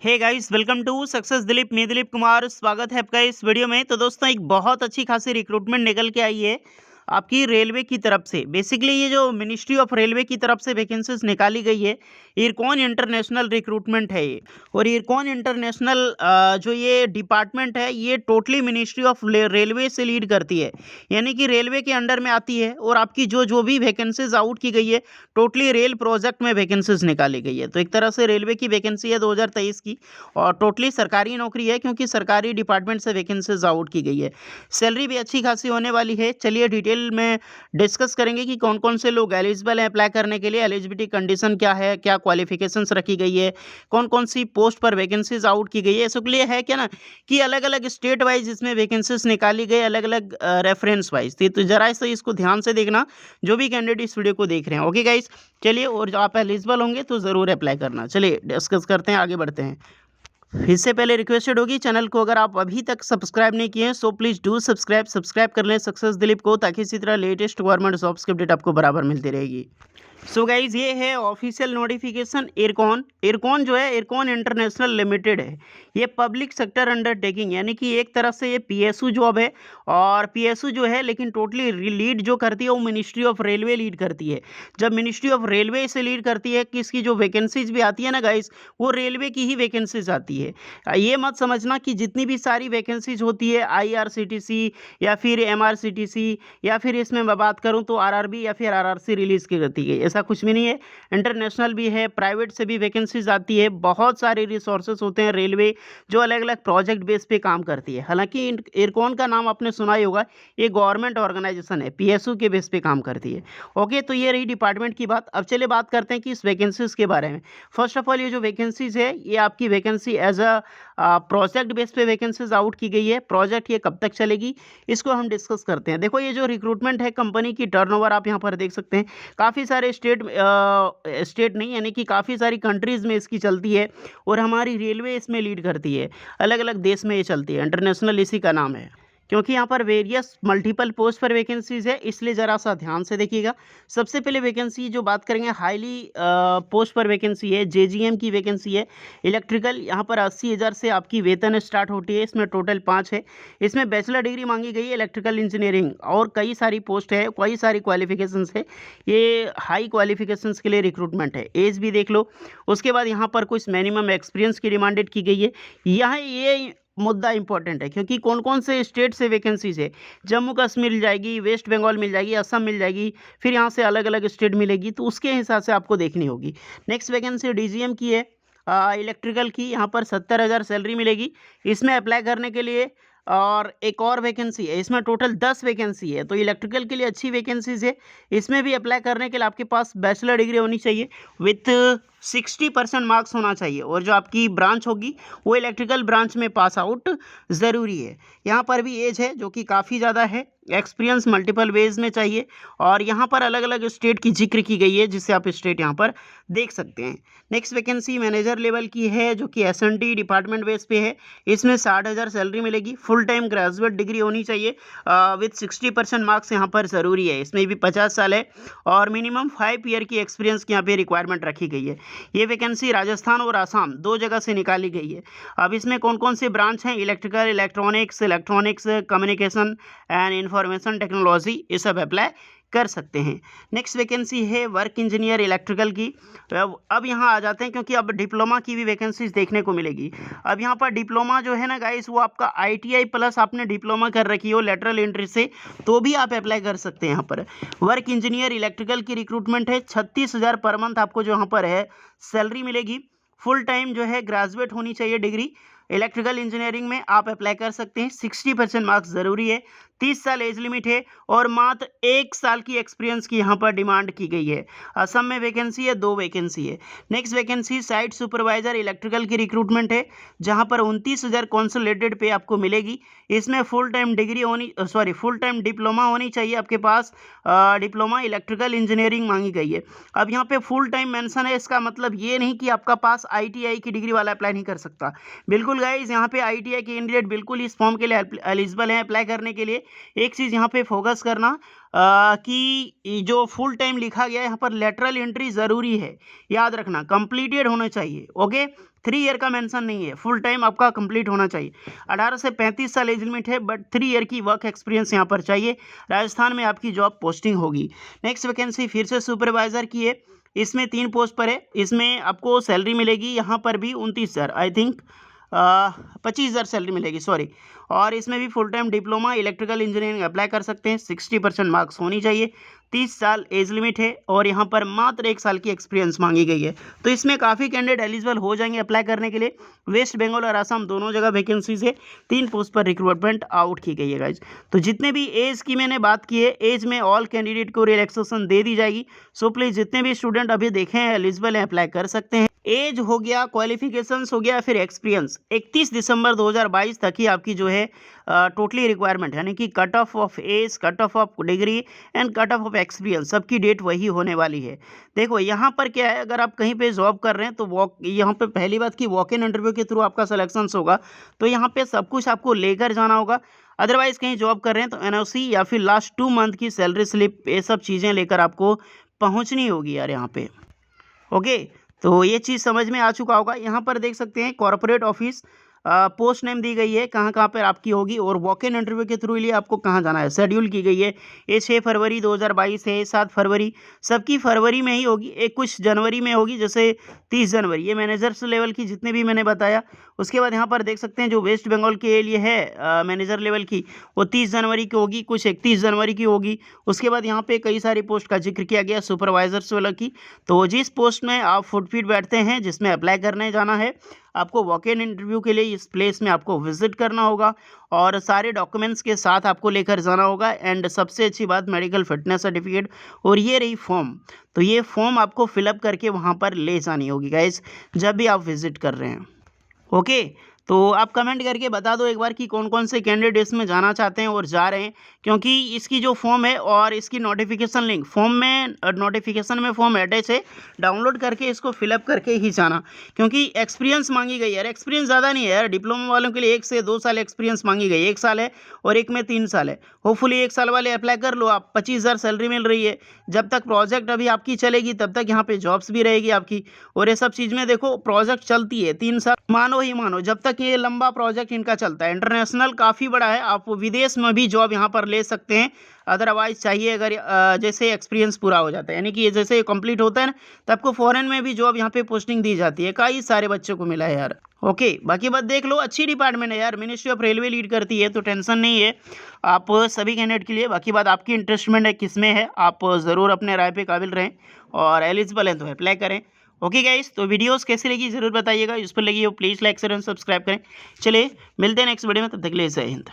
Hey guys, welcome to success Dilip. मैं दिलीप कुमार, स्वागत है आपका इस वीडियो में। तो दोस्तों, एक बहुत अच्छी खासी रिक्रूटमेंट निकल के आई है आपकी रेलवे की तरफ से। बेसिकली ये जो मिनिस्ट्री ऑफ रेलवे की तरफ से वैकेंसीज निकाली गई है, इरकॉन इंटरनेशनल रिक्रूटमेंट है ये। और इरकॉन इंटरनेशनल जो ये डिपार्टमेंट है, ये टोटली मिनिस्ट्री ऑफ रेलवे से लीड करती है, यानी कि रेलवे के अंडर में आती है। और आपकी जो भी वैकेंसीज आउट की गई है, टोटली रेल प्रोजेक्ट में वैकेंसीज निकाली गई है। तो एक तरह से रेलवे की वैकेंसी है 2023 की, और टोटली सरकारी नौकरी है, क्योंकि सरकारी डिपार्टमेंट से वैकेंसीज आउट की गई है। सैलरी भी अच्छी खासी होने वाली है। चलिए डिटेल में डिस्कस करेंगे कि कौन कौन से लोग एलिजिबल हैं अप्लाई करने के लिए, एलिजिबिलिटी कंडीशन क्या है, क्या क्वालिफिकेशंस रखी गई है, कौन कौन सी पोस्ट पर वैकेंसीज आउट की गई है। इसके लिए है क्या ना कि अलग अलग स्टेट वाइज इसमें वैकेंसीज निकाली गई, अलग अलग रेफरेंस वाइज। तो जरा से इसको ध्यान से देखना, जो भी कैंडिडेट इस वीडियो को देख रहे हैं। ओके गाइस, चलिए, और आप एलिजिबल होंगे तो ज़रूर अप्लाई करना। चलिए डिस्कस करते हैं, आगे बढ़ते हैं। इससे पहले रिक्वेस्टेड होगी, चैनल को अगर आप अभी तक सब्सक्राइब नहीं किए हैं सो प्लीज़ डू सब्सक्राइब कर लें सक्सेस दिलीप को, ताकि इसी तरह लेटेस्ट गवर्नमेंट जॉब्स की अपडेट आपको बराबर मिलती रहेगी। सो गाइज, ये है ऑफिशियल नोटिफिकेशन। इरकॉन जो है, इरकॉन इंटरनेशनल लिमिटेड है। ये पब्लिक सेक्टर अंडरटेकिंग, यानी कि एक तरफ से ये पीएसयू जॉब है। और पीएसयू जो है, लेकिन टोटली लीड जो करती है वो मिनिस्ट्री ऑफ रेलवे लीड करती है। जब मिनिस्ट्री ऑफ रेलवे से लीड करती है, कि इसकी जो वैकेंसीज भी आती है ना गाइज, वो रेलवे की ही वैकेंसीज आती है। ये मत समझना कि जितनी भी सारी वैकेंसीज होती है आईआरसीटीसी या फिर एमआरसीटीसी, या फिर इसमें मैं बात करूँ तो आरआरबी या फिर आरआरसी रिलीज़ की जाती है, ऐसा कुछ भी नहीं है। इंटरनेशनल भी है, प्राइवेट से भी वैकेंसीज आती है। बहुत सारे रिसोर्सेज होते हैं रेलवे जो अलग अलग प्रोजेक्ट बेस पे काम करती है। हालांकि इरकॉन का नाम आपने सुना ही होगा, ये गवर्नमेंट ऑर्गेनाइजेशन है, पीएसयू के बेस पे काम करती है। ओके, तो ये रही डिपार्टमेंट की बात। अब चलिए बात करते हैं कि इस वैकेंसीज के बारे में। फर्स्ट ऑफ ऑल, ये जो वैकेंसीज है, ये आपकी vacancy as a project base पे वैकेंसीज आउट की गई है। प्रोजेक्ट ये कब तक चलेगी, इसको हम डिस्कस करते हैं। देखो, ये जो रिक्रूटमेंट है, कंपनी की टर्नओवर आप यहाँ पर देख सकते हैं। काफ़ी सारे स्टेट नहीं, यानी कि काफ़ी सारी कंट्रीज़ में इसकी चलती है। और हमारी रेलवे इसमें लीड करती है, अलग अलग देश में ये चलती है। इंटरनेशनल इसी का नाम है, क्योंकि यहाँ पर वेरियस मल्टीपल पोस्ट पर वैकेंसीज है, इसलिए ज़रा सा ध्यान से देखिएगा। सबसे पहले वैकेंसी जो बात करेंगे, हाईली पोस्ट पर वैकेंसी है, जेजीएम की वैकेंसी है। इलेक्ट्रिकल, यहाँ पर 80,000 से आपकी वेतन स्टार्ट होती है। इसमें टोटल 5 है। इसमें बैचलर डिग्री मांगी गई है इलेक्ट्रिकल इंजीनियरिंग, और कई सारी पोस्ट है, कई सारी क्वालिफिकेशंस है। ये हाई क्वालिफिकेशंस के लिए रिक्रूटमेंट है। एज भी देख लो। उसके बाद यहाँ पर कुछ मिनिमम एक्सपीरियंस की डिमांडेड की गई है। यहाँ ये मुद्दा इंपॉर्टेंट है, क्योंकि कौन कौन से स्टेट से वैकेंसीज है। जम्मू कश्मीर मिल जाएगी, वेस्ट बंगाल मिल जाएगी, असम मिल जाएगी, फिर यहाँ से अलग अलग स्टेट मिलेगी, तो उसके हिसाब से आपको देखनी होगी। नेक्स्ट वैकेंसी डीजीएम की है, इलेक्ट्रिकल की। यहाँ पर 70,000 सैलरी मिलेगी। इसमें अप्लाई करने के लिए और एक और वैकेंसी है, इसमें टोटल 10 वैकेंसी है। तो इलेक्ट्रिकल के लिए अच्छी वैकेंसीज है। इसमें भी अप्लाई करने के लिए आपके पास बैचलर डिग्री होनी चाहिए विथ 60% मार्क्स होना चाहिए, और जो आपकी ब्रांच होगी वो इलेक्ट्रिकल ब्रांच में पास आउट ज़रूरी है। यहाँ पर भी एज है जो कि काफ़ी ज़्यादा है। एक्सपीरियंस मल्टीपल वेज में चाहिए, और यहाँ पर अलग अलग स्टेट की जिक्र की गई है, जिससे आप स्टेट यहाँ पर देख सकते हैं। नेक्स्ट वैकेंसी मैनेजर लेवल की है, जो कि एसएनडी डिपार्टमेंट बेस पे है। इसमें 60,000 सैलरी मिलेगी। फुल टाइम ग्रेजुएट डिग्री होनी चाहिए विथ 60% मार्क्स यहाँ पर ज़रूरी है। इसमें भी 50 साल है, और मिनिमम 5 ईयर की एक्सपीरियंस की यहाँ पे रिक्वायरमेंट रखी गई है। ये वैकेंसी राजस्थान और आसाम दो जगह से निकाली गई है। अब इसमें कौन कौन से ब्रांच हैं, electrical, electronics, communication and information technology, ये सब अप्लाई कर सकते हैं। नेक्स्ट वैकेंसी है वर्क इंजीनियर इलेक्ट्रिकल की। अब यहाँ आ जाते हैं, क्योंकि अब डिप्लोमा की भी वैकेंसीज देखने को मिलेगी। अब यहाँ पर डिप्लोमा जो है ना गाइस, वो आपका आईटीआई प्लस आपने डिप्लोमा कर रखी हो लेटरल एंट्री से, तो भी आप अप्लाई कर सकते हैं। यहाँ पर वर्क इंजीनियर इलेक्ट्रिकल की रिक्रूटमेंट है। 36,000 पर मंथ आपको जो यहाँ पर है सैलरी मिलेगी। फुल टाइम जो है ग्रेजुएट होनी चाहिए डिग्री। इलेक्ट्रिकल इंजीनियरिंग में आप अप्लाई कर सकते हैं। 60% मार्क्स ज़रूरी है। 30 साल एज लिमिट है, और मात्र 1 साल की एक्सपीरियंस की यहाँ पर डिमांड की गई है। असम में वैकेंसी है, 2 वैकेंसी है। Next vacancy site supervisor electrical की रिक्रूटमेंट है, जहाँ पर 29,000 कंसोलिडेटेड पे आपको मिलेगी। इसमें full time full time diploma होनी चाहिए आपके पास। डिप्लोमा इलेक्ट्रिकल इंजीनियरिंग मांगी गई है। अब यहाँ पे फुल टाइम मेंशन है, इसका मतलब ये नहीं कि आपका पास आईटीआई की डिग्री वाला अप्लाई नहीं कर सकता। बिल्कुल गाइज, यहाँ पे आईटीआई के कैंडिडेट बिल्कुल इस फॉर्म के लिए एलिजिबल हैं अप्लाई करने के लिए। एक चीज़ यहाँ पे फोकस करना कि जो फुल टाइम लिखा गया है यहाँ पर लेटरल एंट्री ज़रूरी है, याद रखना कंप्लीटेड होना चाहिए। ओके, 3 ईयर का मेंशन नहीं है, फुल टाइम आपका कंप्लीट होना चाहिए। 18 से 35 साल एज लिमिट है, बट 3 ईयर की वर्क एक्सपीरियंस यहाँ पर चाहिए। राजस्थान में आपकी जॉब पोस्टिंग होगी। नेक्स्ट वैकेंसी फिर से सुपरवाइजर की है, इसमें 3 पोस्ट पर है। इसमें आपको सैलरी मिलेगी यहाँ पर भी 29,000, आई थिंक 25,000 सैलरी मिलेगी, सॉरी। और इसमें भी full time diploma electrical engineering apply कर सकते हैं। 60% मार्क्स होनी चाहिए। 30 साल एज लिमिट है और यहाँ पर मात्र 1 साल की एक्सपीरियंस मांगी गई है। तो इसमें काफ़ी कैंडिडेट एलिजिबल हो जाएंगे अप्लाई करने के लिए। वेस्ट बंगाल और असम दोनों जगह वैकेंसीज है। 3 पोस्ट पर रिक्रूटमेंट आउट की गई है गाइज। तो जितने भी एज की मैंने बात की है, एज में ऑल कैंडिडेट को रिलैक्सेशन दे दी जाएगी। सो प्लीज़ जितने भी स्टूडेंट अभी देखे हैं एलिजिबल हैं, अप्लाई कर सकते हैं। एज हो गया, क्वालिफिकेशंस हो गया, फिर एक्सपीरियंस। 31 दिसंबर 2022 तक ही आपकी जो है टोटली रिक्वायरमेंट, यानी कि cut off age, cut off degree and cut off experience, सबकी डेट वही होने वाली है। देखो यहाँ पर क्या है, अगर आप कहीं पे जॉब कर रहे हैं तो यहाँ पे पहली बात कि वॉक इन इंटरव्यू के थ्रू आपका सिलेक्शंस होगा, तो यहाँ पे सब कुछ आपको लेकर जाना होगा। अदरवाइज कहीं जॉब कर रहे हैं तो एनओसी या फिर लास्ट 2 मंथ की सैलरी स्लिप, ये सब चीज़ें लेकर आपको पहुँचनी होगी यार यहाँ पे। ओके, तो ये चीज़ समझ में आ चुका होगा। यहाँ पर देख सकते हैं corporate office, post name the गई है, कहाँ कहाँ पर आपकी होगी और वॉक इन इंटरव्यू के थ्रू लिए आपको कहाँ जाना है, शेड्यूल की गई है। ये 6 फरवरी 2022 है, 7 फरवरी, सबकी फरवरी में ही होगी। एक कुछ जनवरी में होगी, जैसे 30 जनवरी, ये मैनेजर्स लेवल की जितने भी मैंने बताया। उसके बाद यहाँ पर देख सकते हैं जो वेस्ट बंगाल के लिए है मैनेजर लेवल की, वो 30 जनवरी की होगी, कुछ 31 जनवरी की होगी। उसके बाद यहाँ पे कई सारी पोस्ट का जिक्र किया गया सुपरवाइजर्स वाला की। तो जिस पोस्ट में आप फुटफिट बैठते हैं, जिसमें अप्लाई करने जाना है, आपको वॉक इन इंटरव्यू के लिए इस प्लेस में आपको विजिट करना होगा और सारे डॉक्यूमेंट्स के साथ आपको लेकर जाना होगा। एंड सबसे अच्छी बात मेडिकल फिटनेस सर्टिफिकेट, और ये रही फॉर्म। तो ये फॉर्म आपको फिलअप करके वहाँ पर ले जानी होगी गाइस, जब भी आप विजिट कर रहे हैं। ओके, तो आप कमेंट करके बता दो एक बार कि कौन कौन से कैंडिडेट्स में जाना चाहते हैं और जा रहे हैं, क्योंकि इसकी जो फॉर्म है और इसकी नोटिफिकेशन लिंक, फॉर्म में नोटिफिकेशन में फॉर्म अटैच है, डाउनलोड करके इसको फिलअप करके ही जाना, क्योंकि एक्सपीरियंस मांगी गई है यार। एक्सपीरियंस ज़्यादा नहीं है यार, डिप्लोमा वालों के लिए 1 से 2 साल एक्सपीरियंस मांगी गई, 1 साल है और एक में 3 साल है। होपफुली 1 साल वाले अप्लाई कर लो आप, 25,000 सैलरी मिल रही है। जब तक प्रोजेक्ट अभी आपकी चलेगी तब तक यहाँ पे जॉब्स भी रहेगी आपकी। और ये सब चीज़ में देखो प्रोजेक्ट चलती है 3 साल, मानो ही मानो, जब तक ये लंबा प्रोजेक्ट इनका चलता है। इंटरनेशनल काफ़ी बड़ा है, आप विदेश में भी जॉब यहाँ पर ले सकते हैं। अदरवाइज चाहिए अगर जैसे एक्सपीरियंस पूरा हो जाता है, यानी कि ये जैसे कंप्लीट होता है ना, तो आपको फॉरेन में भी जॉब यहाँ पे पोस्टिंग दी जाती है। कई सारे बच्चों को मिला है यार। ओके, बाकी बात देख लो, अच्छी डिपार्टमेंट है यार, मिनिस्ट्री ऑफ रेलवे लीड करती है, तो टेंशन नहीं है आप सभी कैंडिडेट के लिए। बाकी बात आपकी इंटरेस्टमेंट है किस में है, आप ज़रूर अपने राय पे काबिल रहें और एलिजिबल हैं तो अप्लाई करें। ओके गाइस, तो वीडियोस कैसी लगी ज़रूर बताइएगा, यूज़फुल लगी हो please like share and subscribe करें। चलिए मिलते हैं नेक्स्ट वीडियो में, तब तक के लिए जय हिंद।